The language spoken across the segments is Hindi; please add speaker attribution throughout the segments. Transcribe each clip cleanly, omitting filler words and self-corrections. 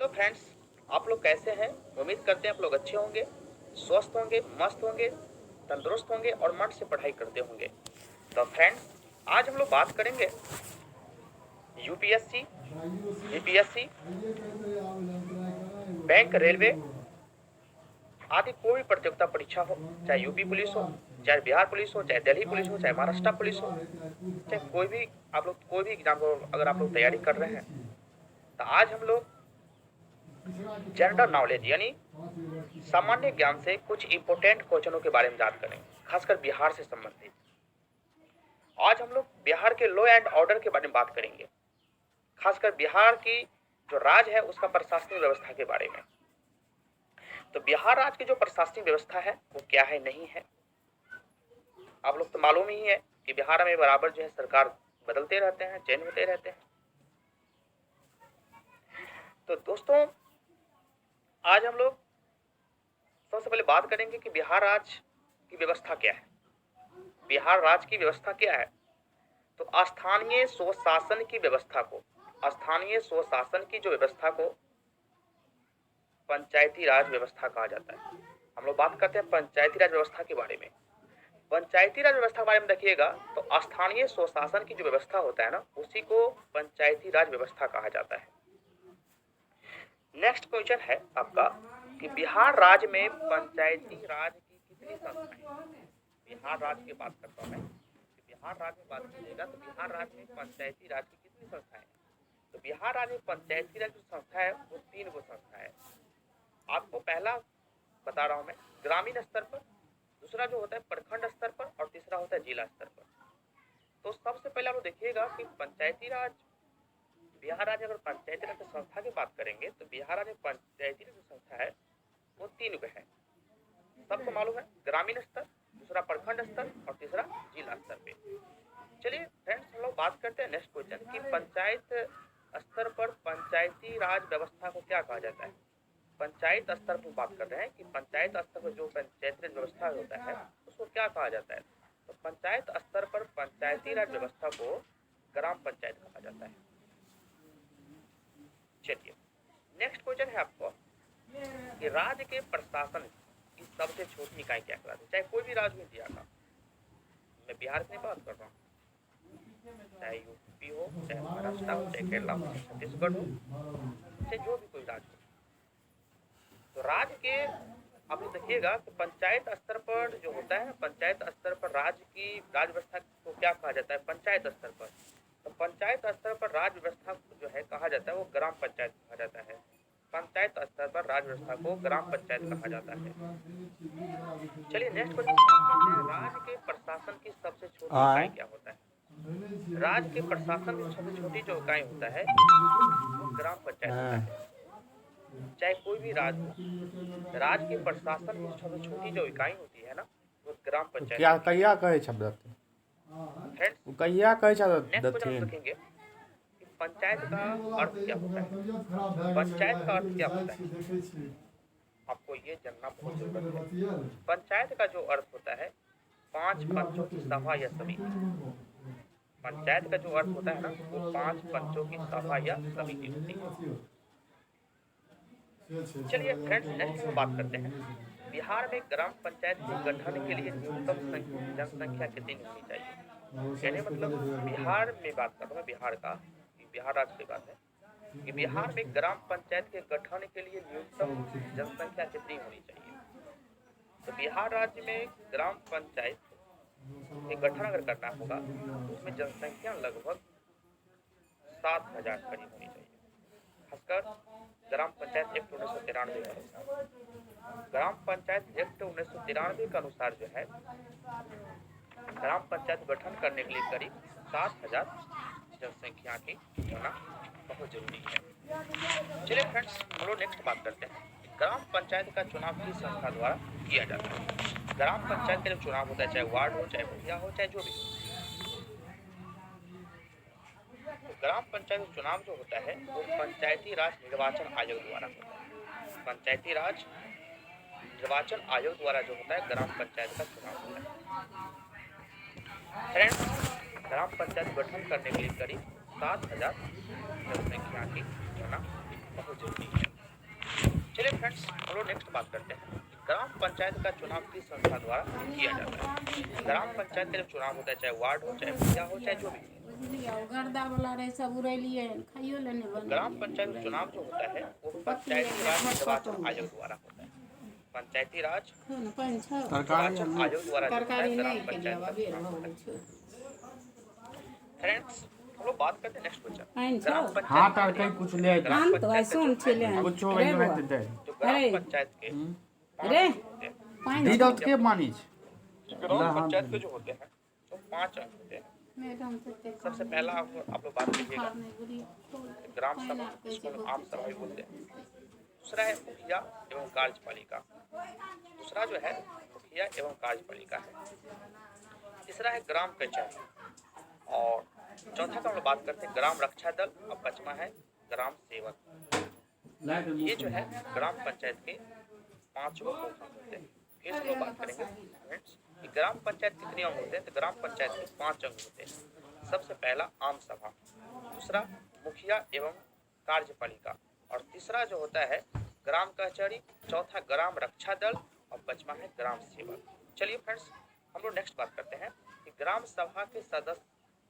Speaker 1: तो फ्रेंड्स, आप लोग कैसे हैं? उम्मीद करते हैं आप लोग अच्छे होंगे, स्वस्थ होंगे, मस्त होंगे, तंदुरुस्त होंगे और मन से पढ़ाई करते होंगे। तो फ्रेंड्स, आज हम लोग बात करेंगे यूपीएससी, बीपीएससी, बैंक, रेलवे आदि कोई भी प्रतियोगिता परीक्षा हो, चाहे यूपी पुलिस हो, चाहे बिहार पुलिस हो, चाहे दिल्ली पुलिस हो, चाहे महाराष्ट्र पुलिस हो, चाहे कोई भी आप लोग कोई भी एग्जाम को अगर आप लोग तैयारी कर रहे हैं, तो आज हम लोग जनरल नॉलेज यानी सामान्य ज्ञान से कुछ इंपोर्टेंट क्वेश्चनों के बारे में बात करेंगे, खासकर बिहार से संबंधित। आज हम लोग बिहार के लॉ एंड ऑर्डर के बारे में बात करेंगे, खासकर बिहार की जो राज्य है उसका प्रशासनिक व्यवस्था के बारे में। तो बिहार राज्य की जो प्रशासनिक व्यवस्था है वो क्या है, नहीं है। आप लोग तो मालूम ही है कि बिहार में बराबर जो है सरकार बदलते रहते हैं, चेंज होते रहते हैं। तो दोस्तों, आज हम लोग सबसे पहले बात करेंगे कि बिहार राज्य की व्यवस्था क्या है। बिहार राज्य की व्यवस्था क्या है? तो स्थानीय स्वशासन की व्यवस्था को, स्थानीय स्वशासन की जो व्यवस्था को पंचायती राज व्यवस्था कहा जाता है। हम लोग बात करते हैं पंचायती राज व्यवस्था के बारे में। पंचायती राज व्यवस्था के बारे में देखिएगा तो स्थानीय स्वशासन की जो व्यवस्था होता है ना, उसी को पंचायती राज व्यवस्था कहा जाता है। नेक्स्ट क्वेश्चन है आपका कि बिहार राज्य में पंचायती राज की कितनी संस्थाएं? बिहार राज्य की बात करता हूं मैं। बिहार राज्य में बात कीजिएगा तो बिहार राज्य में पंचायती राज की कितनी संस्थाएं? तो बिहार राज्य में पंचायती राज जो संस्था है वो 3 गो संस्था है। आपको पहला बता रहा हूं मैं, ग्रामीण स्तर पर, दूसरा जो होता है प्रखंड स्तर पर और तीसरा होता है जिला स्तर पर। तो सबसे पहले आप देखिएगा कि पंचायती राज, बिहार राज्य अगर पंचायती राज संस्था की बात करेंगे तो बिहार राज्य पंचायती राज संस्था है वो 3 गो है। सबको मालूम है, ग्रामीण स्तर, दूसरा प्रखंड स्तर और तीसरा जिला स्तर पे। चलिए फ्रेंड्स, हम लोग बात करते हैं नेक्स्ट क्वेश्चन कि पंचायत स्तर पर पंचायती राज व्यवस्था को क्या कहा जाता है। पंचायत स्तर पर बात कर रहे हैं कि पंचायत स्तर पर जो पंचायती राज व्यवस्था होता है उसको क्या कहा जाता है। तो पंचायत स्तर पर पंचायती राज व्यवस्था को ग्राम पंचायत कहा जाता है। चलिए नेक्स्ट क्वेश्चन है आपको कि राज्य के प्रशासन की सबसे छोटी इकाई क्या कहलाती है। चाहे कोई भी राज्य में दिया था, मैं बिहार की बात कर रहा हूँ, चाहे यूपी हो, चाहे महाराष्ट्र हो, चाहे केरला हो, छत्तीसगढ़ हो, चाहे जो भी कोई राज्य हो। तो राज्य के आप लोग देखिएगा कि पंचायत स्तर पर जो होता है, पंचायत स्तर पर राज्य की राज व्यवस्था को क्या कहा जाता है। पंचायत स्तर पर, तो पंचायत स्तर पर राज्य व्यवस्था जो है कहा जाता है वो ग्राम पंचायत कहा जाता है। पंचायत स्तर पर राज्य व्यवस्था को ग्राम पंचायत कहा जाता है। चलिए नेक्स्ट क्वेश्चन, राज्य के प्रशासन की सबसे छोटी इकाई क्या होता है। राज्य के प्रशासन की सबसे छोटी जो इकाई होता है वो ग्राम पंचायत होता है। चाहे कोई भी राज्य हो, राज्य के प्रशासन की सबसे छोटी जो इकाई होती है ना वो ग्राम पंचायत।
Speaker 2: क्या कहिया कहे छब दत्ते
Speaker 1: फ्रेंड्स,
Speaker 2: वो कहिया कहे छब
Speaker 1: नेक्स्ट क्वेश्चन हम
Speaker 2: दत्ते
Speaker 1: देखेंगे कि पंचायत का अर्थ क्या होता है। पंचायत का अर्थ क्या होता है, आपको ये जानना बहुत जरूरत है। पंचायत का जो अर्थ होता है 5 पंचों की सभा या समिति। पंचायत का जो अर्थ होता है ना वो 5 पंचों की सभा या समिति होती है। चलिए फ्रेंड्स, नेक्स्ट में बात करते हैं बिहार में ग्राम पंचायत के गठन के लिए न्यूनतम जनसंख्या कितनी होनी चाहिए। कहने मतलब बिहार में बात कर रहा हूँ, बिहार का, बिहार राज्य की बात है कि बिहार में ग्राम पंचायत के गठन के लिए न्यूनतम जनसंख्या कितनी होनी चाहिए। तो बिहार राज्य में ग्राम पंचायत के गठन अगर करना होगा तो उसमें जनसंख्या लगभग 7,000 करीब होनी चाहिए। खासकर ग्राम पंचायत एक्ट 1993 के अनुसार, ग्राम पंचायत एक्ट 1993 के अनुसार जो है ग्राम पंचायत गठन करने के लिए करीब 7,000 जनसंख्या की होना बहुत जरूरी है। चलिए फ्रेंड्स, हम लोग नेक्स्ट बात करते हैं ग्राम पंचायत का चुनाव किस संस्था द्वारा किया जाता है। ग्राम पंचायत का जब चुनाव होता है, चाहे वार्ड हो, चाहे मुखिया हो, चाहे जो भी हो, तो ग्राम पंचायत चुनाव जो होता है वो पंचायती राज निर्वाचन आयोग द्वारा होता है। पंचायती राज निर्वाचन आयोग द्वारा जो होता है ग्राम पंचायत का चुनाव होता है। फ्रेंड्स, ग्राम पंचायत गठन करने के लिए करीब 7,000 जनसंख्या की होना बहुत जरूरी है। चलिए फ्रेंड्स, हम लोग नेक्स्ट बात करते हैं। ग्राम पंचायत का चुनाव किस संस्था द्वारा किया जाता है? ग्राम पंचायत का जब चुनाव होता है, चाहे वार्ड हो, चाहे मुखिया हो, चाहे जो भी हो, ग्राम पंचायत का चुनाव जो होता है वो पंचायती राज निर्वाचन आयोग द्वारा होता है। पंचायती राज निर्वाचन आयोग द्वारा जो होता है ग्राम पंचायत का चुनाव होता है। फ्रेंड्स, हम लोग बात करते हैं नेक्स्ट क्वेश्चन। ग्राम पंचायत
Speaker 2: हाँ तार कहीं कुछ ले
Speaker 1: ग्राम पंचायत का जो है,
Speaker 2: कुछ हो गई मैं तो जाए
Speaker 1: जो ग्राम पंचायत के
Speaker 3: अरे,
Speaker 1: पांच होते हैं।
Speaker 2: दी दत के मानीज
Speaker 1: ग्राम पंचायत के जो होते हैं तो 5 अंक होते हैं। सबसे पहला आप लोग बात कीजिएगा ग्राम सभा, जिसको हम आम सभा भी बोलते हैं। दूसरा है मुखिया एवं कार्यपालिका, दूसरा जो है मुखिया एवं कार्यपालिका है। तीसरा है ग्राम कचहरी, और चौथा का हम लोग बात करते हैं ग्राम रक्षा दल, और पांचवा है ग्राम सेवक। ये जो है ग्राम पंचायत के 5 अंग होते हैं। फिर से हम लोग बात करेंगे फ्रेंड्स कि ग्राम पंचायत कितने अंग होते हैं, तो ग्राम पंचायत के 5 अंग होते हैं। सबसे पहला आम सभा, दूसरा मुखिया एवं कार्यपालिका, और तीसरा जो होता है ग्राम कचहरी, चौथा ग्राम रक्षा दल, और पांचवा है ग्राम सेवक। चलिए फ्रेंड्स, हम लोग नेक्स्ट बात करते हैं कि ग्राम सभा के सदस्य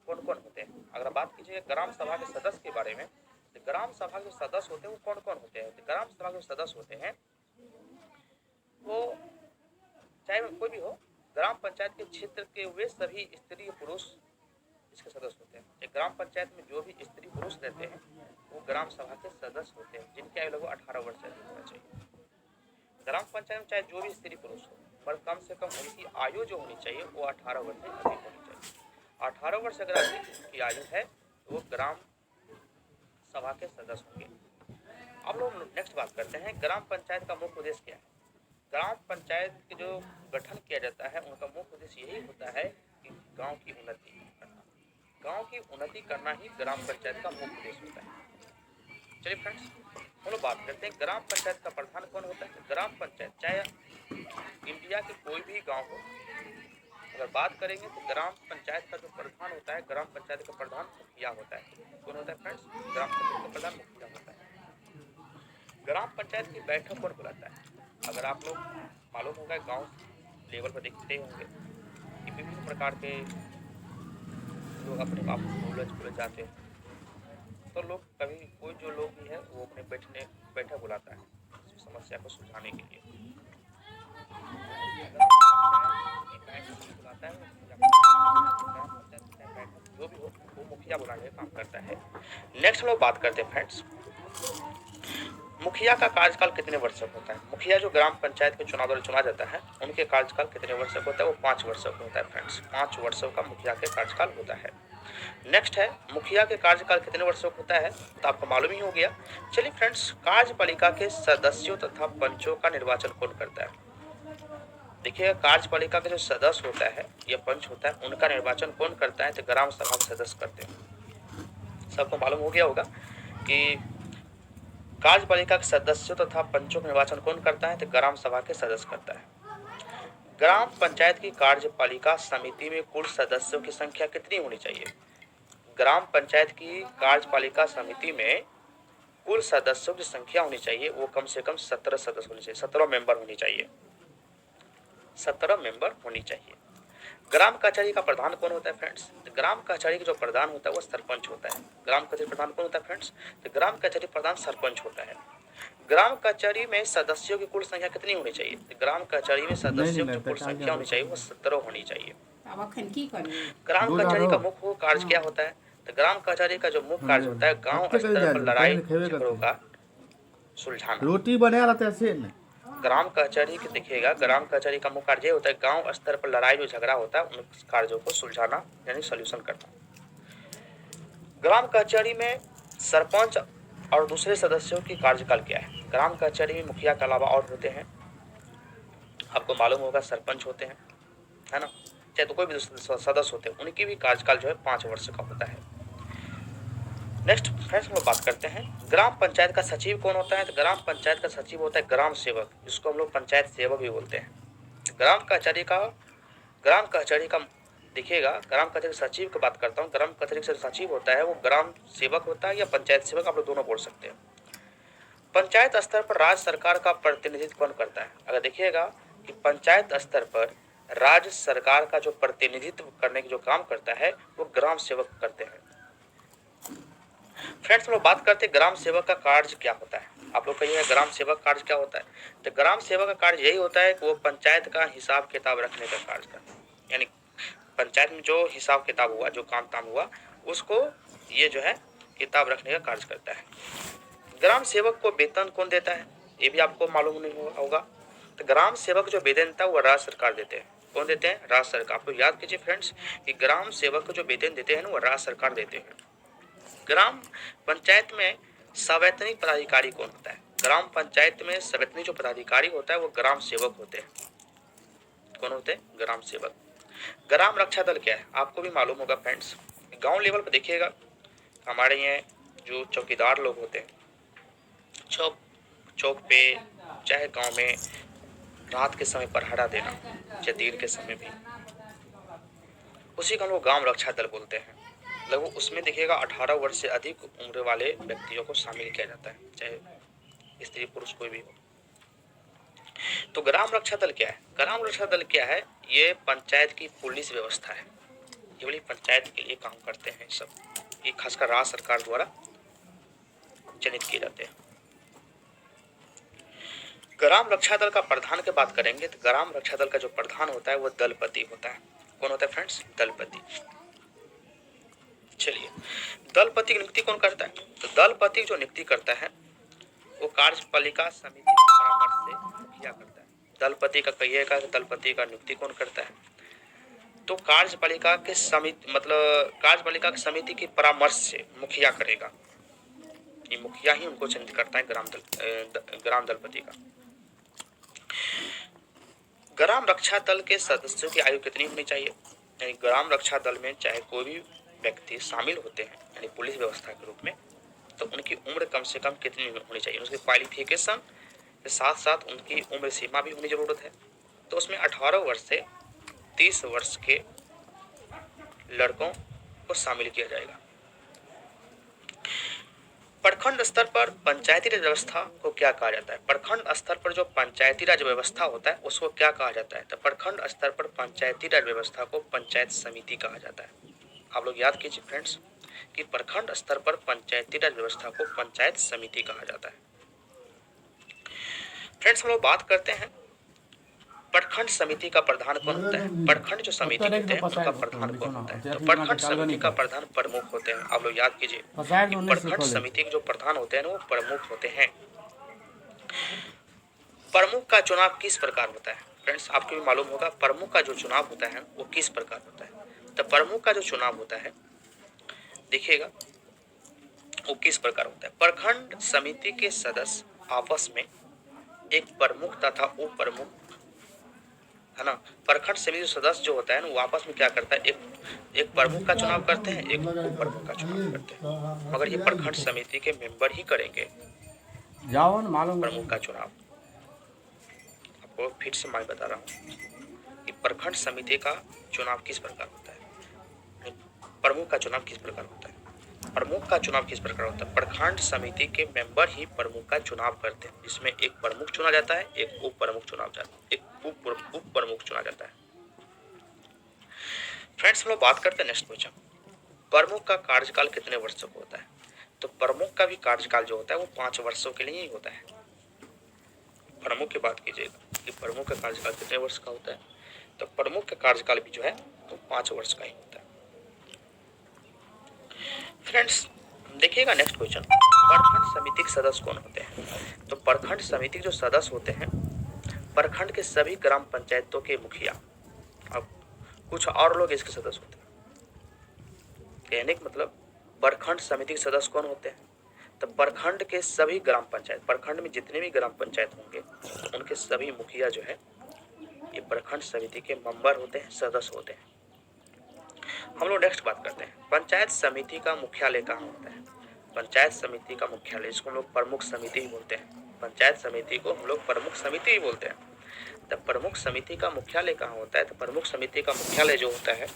Speaker 1: कौन कौन होते हैं। अगर बात कीजिएगा ग्राम सभा के सदस्य के बारे में, तो ग्राम सभा के सदस्य होते हैं वो कौन कौन होते हैं। तो ग्राम सभा के सदस्य होते हैं वो चाहे कोई भी हो, ग्राम पंचायत के क्षेत्र के वे सभी स्त्री पुरुष इसके सदस्य होते हैं। एक ग्राम पंचायत में जो भी स्त्री पुरुष रहते हैं वो ग्राम सभा के सदस्य होते हैं, जिनकी आयु लगभग 18 वर्ष से अधिक होना चाहिए। ग्राम पंचायत में चाहे जो भी स्त्री पुरुष हो, पर कम से कम उनकी आयु जो होनी चाहिए वो 18 वर्ष से अधिक होनी चाहिए। 18 वर्ष अगर अधिक की आयु है तो वो ग्राम सभा के सदस्य होंगे। अब लोग नेक्स्ट बात करते हैं ग्राम पंचायत का मुख्य उद्देश्य क्या है। ग्राम पंचायत के जो गठन किया जाता है उनका मुख्य उद्देश्य यही होता है कि गांव की उन्नति करना। गांव की उन्नति करना ही ग्राम पंचायत का मुख्य उद्देश्य होता है। चलिए फ्रेंड्स, हम लोग बात करते हैं ग्राम पंचायत का प्रधान कौन होता है। ग्राम पंचायत चाहे इंडिया के कोई भी गाँव हो, अगर बात करेंगे तो ग्राम पंचायत का जो प्रधान होता है, ग्राम पंचायत का प्रधान मुखिया होता है। कौन होता है फ्रेंड्स? ग्राम पंचायत का प्रधान मुखिया होता है। ग्राम पंचायत की बैठक कौन बुलाता है? अगर आप लोग मालूम होगा गांव लेवल पर देखते होंगे कि विभिन्न प्रकार के लोग अपने आप बोले जाते हैं, तो लोग कभी कोई जो लोग भी है वो अपने बैठक बुलाता है समस्या को सुलझाने के लिए। बुलाता है जो भी हो वो मुखिया बुलाने का काम करता है। नेक्स्ट लोग बात करते हैं फ्रेंड्स, मुखिया का कार्यकाल कितने वर्ष तक होता है। मुखिया जो ग्राम पंचायत के चुनाव द्वारा चुना जाता है उनके कार्यकाल कितने वर्ष तक होता है, वो 5 वर्ष तक होता है फ्रेंड्स। 5 वर्षों का मुखिया के कार्यकाल होता है। नेक्स्ट है मुखिया के कार्यकाल कितने वर्षों का होता है, तो आपको मालूम ही हो गया। चलिए फ्रेंड्स, कार्यपालिका के सदस्यों तथा पंचों का निर्वाचन कौन करता है। देखिए, कार्यपालिका के जो सदस्य होता है या पंच होता है उनका निर्वाचन कौन करता है, तो ग्राम सभा के सदस्य करते हैं। सबको मालूम हो गया होगा कि कार्यपालिका के सदस्यों तथा पंचों का निर्वाचन कौन करता है, तो ग्राम सभा के सदस्य करता है। ग्राम पंचायत की कार्यपालिका समिति में कुल सदस्यों की संख्या कितनी होनी चाहिए। ग्राम पंचायत की कार्यपालिका समिति में कुल सदस्यों की संख्या होनी चाहिए वो कम से कम 17 सदस्य होनी चाहिए, 17 मेंबर होनी चाहिए, 17 मेंबर होनी चाहिए। ग्राम कचहरी का प्रधान कौन होता है फ्रेंड्स, तो ग्राम कचहरी का जो प्रधान होता है वो सरपंच होता है। ग्राम कचहरी प्रधान कौन होता है फ्रेंड्स, तो ग्राम कचहरी प्रधान सरपंच होता है। ग्राम कचहरी में सदस्यों की कुल संख्या कितनी होनी चाहिए, तो ग्राम कचहरी में सदस्यों की कुल संख्या होनी चाहिए वो 17 होनी चाहिए। ग्राम कचहरी का मुख्य कार्य क्या होता है, तो ग्राम कचहरी का जो मुख्य कार्य होता है गाँव स्तर पर लड़ाई झगड़ों का सुलझाना।
Speaker 2: रोटी बने रहते हैं।
Speaker 1: ग्राम कचहरी के देखिएगा, ग्राम कचहरी का मुख्य कार्य होता है गांव स्तर पर लड़ाई जो झगड़ा होता है उन कार्यों को सुलझाना यानी सॉल्यूशन करना। ग्राम कचहरी में सरपंच और दूसरे सदस्यों की कार्यकाल क्या है। ग्राम कचहरी में मुखिया के अलावा और होते हैं, आपको मालूम होगा सरपंच होते हैं, है ना, चाहे तो कोई भी सदस्य होते हैं, उनकी भी कार्यकाल जो है 5 वर्ष का होता है। नेक्स्ट फ्रेंड्स, हम लोग बात करते हैं ग्राम पंचायत का सचिव कौन होता है, तो ग्राम पंचायत का सचिव होता है ग्राम सेवक, जिसको हम लोग पंचायत सेवक भी बोलते हैं। ग्राम कचहरी का देखिएगा, ग्राम कचहरी सचिव की बात करता हूँ। ग्राम कचहरी का सचिव होता है वो ग्राम सेवक होता है या पंचायत सेवक, आप लोग दोनों बोल सकते हैं। पंचायत स्तर पर राज्य सरकार का प्रतिनिधित्व कौन करता है? अगर देखिएगा कि पंचायत स्तर पर राज्य सरकार का जो प्रतिनिधित्व करने की जो काम करता है वो ग्राम सेवक करते हैं। फ्रेंड्स, हम लोग बात करते हैं ग्राम सेवक का कार्य क्या होता है। आप लोग कहिए ग्राम सेवक कार्य क्या होता है? तो ग्राम सेवक का कार्य यही होता है कि वो पंचायत का हिसाब किताब रखने का कार्य करता है। यानी पंचायत में जो हिसाब किताब हुआ, जो काम ताम हुआ, उसको ये जो है किताब रखने का कार्य करता है। ग्राम सेवक को वेतन कौन देता है? ये भी आपको मालूम नहीं होगा। तो ग्राम सेवक जो वेतन देता है वो राज्य सरकार देते हैं। कौन देते हैं? राज्य सरकार। आप लोग याद कीजिए फ्रेंड्स कि ग्राम सेवक को जो वेतन देते हैं ना वो राज्य सरकार देते हैं। ग्राम पंचायत में संवैतनिक पदाधिकारी कौन होता है? ग्राम पंचायत में संवैतनिक जो पदाधिकारी होता है वो ग्राम सेवक होते हैं। कौन होते हैं? ग्राम सेवक। ग्राम रक्षा दल क्या है? आपको भी मालूम होगा फ्रेंड्स। गांव लेवल पर देखिएगा हमारे यहाँ जो चौकीदार लोग होते हैं, चौक पे चाहे गांव में रात के समय पहरा देना, चाहे दिन के समय भी, उसी को हम लोग ग्राम रक्षा दल बोलते हैं। लगभग उसमें देखिएगा 18 वर्ष से अधिक उम्र वाले व्यक्तियों को शामिल किया जाता है, चाहे स्त्री पुरुष कोई भी हो। तो ग्राम रक्षा दल क्या है? ग्राम रक्षा दल क्या है? ये पंचायत की पुलिस व्यवस्था है। केवल पंचायत के लिए काम करते हैं सब। ये खासकर राज्य सरकार द्वारा चयनित किए जाते हैं। ग्राम रक्षा दल का प्रधान की बात करेंगे तो ग्राम रक्षा दल का जो प्रधान होता है वो दलपति होता है। कौन होता है फ्रेंड्स? दलपति। चलिए, दलपति की नियुक्ति कौन करता है? तो दलपति जो नियुक्ति करता है वो कार्यपालिका समिति के परामर्श से मुखिया करता है। दलपति का कहिएगा कि दलपति का नियुक्ति कौन करता है? तो कार्यपालिका के समिति मतलब कार्यपालिका की समिति के परामर्श से मुखिया करेगा। ये मुखिया ही उनको चयनित करता है ग्राम दलपति का। ग्राम रक्षा दल के सदस्यों की आयु कितनी होनी चाहिए? यानी ग्राम रक्षा दल में चाहे कोई भी व्यक्ति शामिल होते हैं यानी पुलिस व्यवस्था के रूप में, तो उनकी उम्र कम से कम कितनी होनी चाहिए? उसके क्वालिफिकेशन के साथ साथ उनकी उम्र सीमा भी होनी जरूरत है। तो उसमें 18 वर्ष से 30 वर्ष के लड़कों को शामिल किया जाएगा। प्रखंड स्तर पर पंचायती राज व्यवस्था को क्या कहा जाता है? प्रखंड स्तर पर जो पंचायती राज व्यवस्था होता है उसको क्या कहा जाता है? तो प्रखंड स्तर पर पंचायती राज व्यवस्था को पंचायत समिति कहा जाता है। आप लोग याद कीजिए फ्रेंड्स कि प्रखंड स्तर पर पंचायती राज व्यवस्था को पंचायत समिति कहा जाता है। फ्रेंड्स, हम लोग बात करते हैं प्रखंड समिति का प्रधान कौन होता है? प्रखंड जो समिति होते हैं उसका प्रधान कौन होता है? तो प्रखंड समिति का प्रधान प्रमुख होते हैं। आप लोग याद कीजिए कि प्रखंड समिति के जो प्रधान होते हैं वो प्रमुख होते हैं। प्रमुख का चुनाव किस प्रकार होता है? फ्रेंड्स, आपको भी मालूम होगा प्रमुख का जो चुनाव होता है वो किस प्रकार होता है। तो प्रमुख का जो चुनाव होता है देखिएगा वो किस प्रकार होता है। प्रखंड समिति के सदस्य आपस में एक प्रमुख तथा उप प्रमुख, है ना, प्रखंड समिति सदस्य जो होता है ना वो आपस में क्या करता है, एक प्रमुख का चुनाव करते हैं, एक उप प्रमुख का चुनाव करते हैं। मगर ये प्रखंड समिति के मेंबर ही करेंगे प्रमुख का चुनाव। आपको फिर से मैं बता रहा हूँ कि प्रखंड समिति का चुनाव किस प्रकार होता है, प्रमुख का चुनाव किस प्रकार होता है। प्रमुख का चुनाव किस प्रकार होता है? प्रखंड समिति के मेंबर ही प्रमुख का चुनाव करते हैं, जिसमें एक प्रमुख चुना जाता है, एक उप प्रमुख चुना जाता है, एक उप प्रमुख चुना जाता है। फ्रेंड्स, हम लोग बात करते हैं नेक्स्ट क्वेश्चन, प्रमुख का कार्यकाल कितने वर्षों का होता है? तो प्रमुख का भी कार्यकाल जो होता है वो 5 वर्षों के लिए ही होता है। प्रमुख की बात कीजिएगा कि प्रमुख का कार्यकाल कितने वर्ष का होता है, तो प्रमुख का कार्यकाल भी जो है तो 5 वर्ष का ही होता है। फ्रेंड्स, देखिएगा नेक्स्ट क्वेश्चन, प्रखंड समिति के सदस्य कौन होते हैं? तो प्रखंड समिति के जो सदस्य होते हैं प्रखंड के सभी ग्राम पंचायतों के मुखिया और कुछ और लोग इसके सदस्य होते हैं। कहने का मतलब प्रखंड समिति के सदस्य कौन होते हैं? तो प्रखंड के सभी ग्राम पंचायत, प्रखंड में जितने भी ग्राम पंचायत होंगे उनके सभी मुखिया जो है ये प्रखंड समिति के मेंबर होते हैं, सदस्य होते हैं। हम लोग नेक्स्ट बात करते हैं, पंचायत समिति का मुख्यालय कहाँ होता है? पंचायत समिति का मुख्यालय, इसको हम लोग प्रमुख समिति ही बोलते हैं। पंचायत समिति को हम लोग प्रमुख समिति ही बोलते हैं। तो प्रमुख समिति का मुख्यालय कहाँ होता है? तो प्रमुख समिति का मुख्यालय जो होता है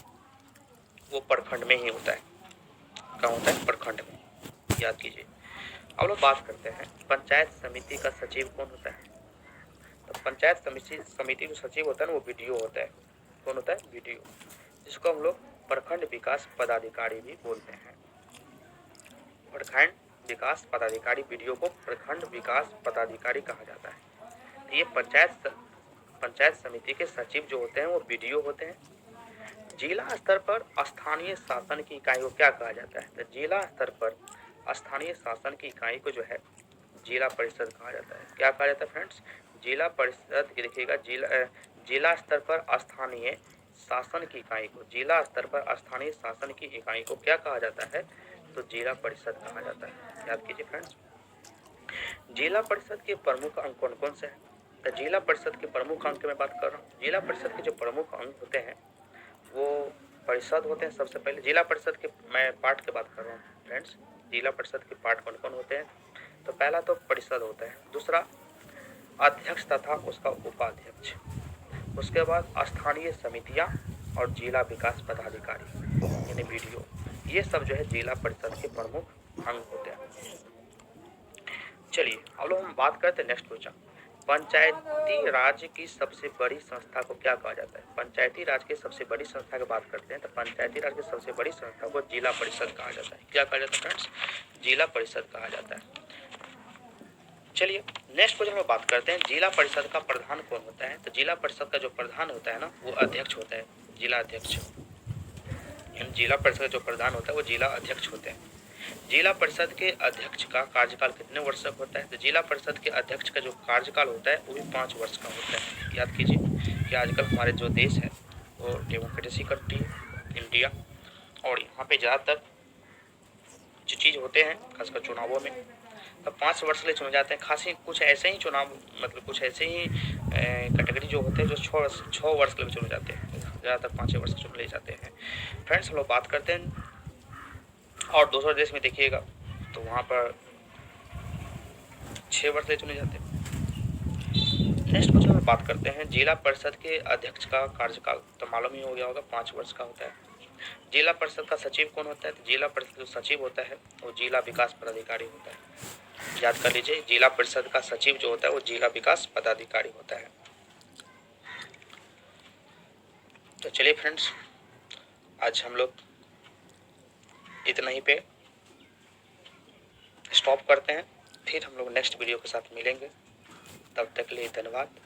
Speaker 1: वो प्रखंड में ही होता है। कहाँ होता है? प्रखंड में। याद कीजिए, अब लोग बात करते हैं पंचायत समिति का सचिव कौन होता है। तो पंचायत समिति जो सचिव होता है ना वो वीडियो होता है। कौन होता है? वीडियो, जिसको हम लोग प्रखंड विकास पदाधिकारी भी बोलते हैं। प्रखंड विकास पदाधिकारी, वीडियो को प्रखंड विकास पदाधिकारी कहा जाता है। तो ये पंचायत समिति के सचिव जो होते हैं वो वीडियो होते हैं। जिला स्तर पर स्थानीय शासन की इकाई को क्या कहा जाता है? तो जिला स्तर पर स्थानीय शासन की इकाई को जो है जिला परिषद कहा जाता है। क्या कहा जाता है फ्रेंड्स? जिला परिषद। देखिएगा, जिला स्तर पर स्थानीय शासन की इकाई को, जिला स्तर पर स्थानीय शासन की इकाई को क्या कहा जाता है? तो जिला परिषद कहा जाता है। याद कीजिए फ्रेंड्स। जिला परिषद के प्रमुख अंग कौन कौन से हैं? तो जिला परिषद के प्रमुख अंग की मैं बात कर रहा हूँ। जिला परिषद के जो प्रमुख अंग होते हैं वो परिषद होते हैं। सबसे पहले जिला परिषद के मैं पार्ट की बात कर रहा हूँ फ्रेंड्स। जिला परिषद के पार्ट कौन कौन होते हैं? तो पहला तो परिषद होता है, दूसरा अध्यक्ष तथा उसका उपाध्यक्ष, उसके बाद स्थानीय समितियां और जिला विकास पदाधिकारी यानी वीडियो, ये सब जो है जिला परिषद के प्रमुख अंग होते हैं। चलिए अब लोग हम बात करते हैं नेक्स्ट क्वेश्चन। पंचायती राज की सबसे बड़ी संस्था को क्या कहा जाता है? पंचायती राज की सबसे बड़ी संस्था की बात करते हैं तो पंचायती राज की सबसे बड़ी संस्था को जिला परिषद कहा जाता है। क्या कहा जाता है फ्रेंड्स? जिला परिषद कहा जाता है। चलिए नेक्स्ट क्वेश्चन में बात करते हैं जिला परिषद का प्रधान कौन होता है। तो जिला परिषद का जो प्रधान होता है ना वो अध्यक्ष होता है, जिला अध्यक्ष। यानी जिला परिषद का जो प्रधान होता है वो जिला अध्यक्ष होते हैं। जिला परिषद के अध्यक्ष का कार्यकाल कितने वर्ष तक होता है? तो जिला परिषद के अध्यक्ष का जो कार्यकाल होता है वो भी 5 वर्ष का होता है। याद कीजिए कि आजकल हमारे जो देश है वो डेमोक्रेसी कंट्री है इंडिया, और यहाँ पे ज़्यादातर जो चीज़ होते हैं खासकर चुनावों में तो 5 वर्ष के लिए चुने जाते हैं। खासी कुछ ऐसे ही चुनाव, मतलब कुछ ऐसे ही कैटेगरी जो होते हैं जो 6 वर्ष के लिए चुने जाते हैं, ज़्यादातर 5 वर्ष चुन ले जाते हैं। फ्रेंड्स हम लोग बात करते हैं और दूसरे देश में देखिएगा तो वहाँ पर 6 वर्ष से चुने जाते हैं। नेक्स्ट क्वेश्चन में बात करते हैं जिला परिषद के अध्यक्ष का कार्यकाल, तो मालूम ही हो गया होगा 5 वर्ष का होता है। जिला परिषद का सचिव कौन होता है? तो जिला परिषद जो सचिव होता है वो जिला विकास पदाधिकारी होता है। याद कर लीजिए, जिला परिषद का सचिव जो होता है वो जिला विकास पदाधिकारी होता है। तो चलिए फ्रेंड्स आज हम लोग इतना ही पे स्टॉप करते हैं, फिर हम लोग नेक्स्ट वीडियो के साथ मिलेंगे। तब तक के लिए धन्यवाद।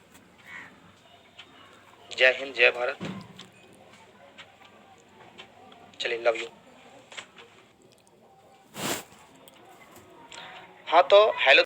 Speaker 1: जय हिंद, जय भारत। चलिए, लव यू। हाँ तो हेलो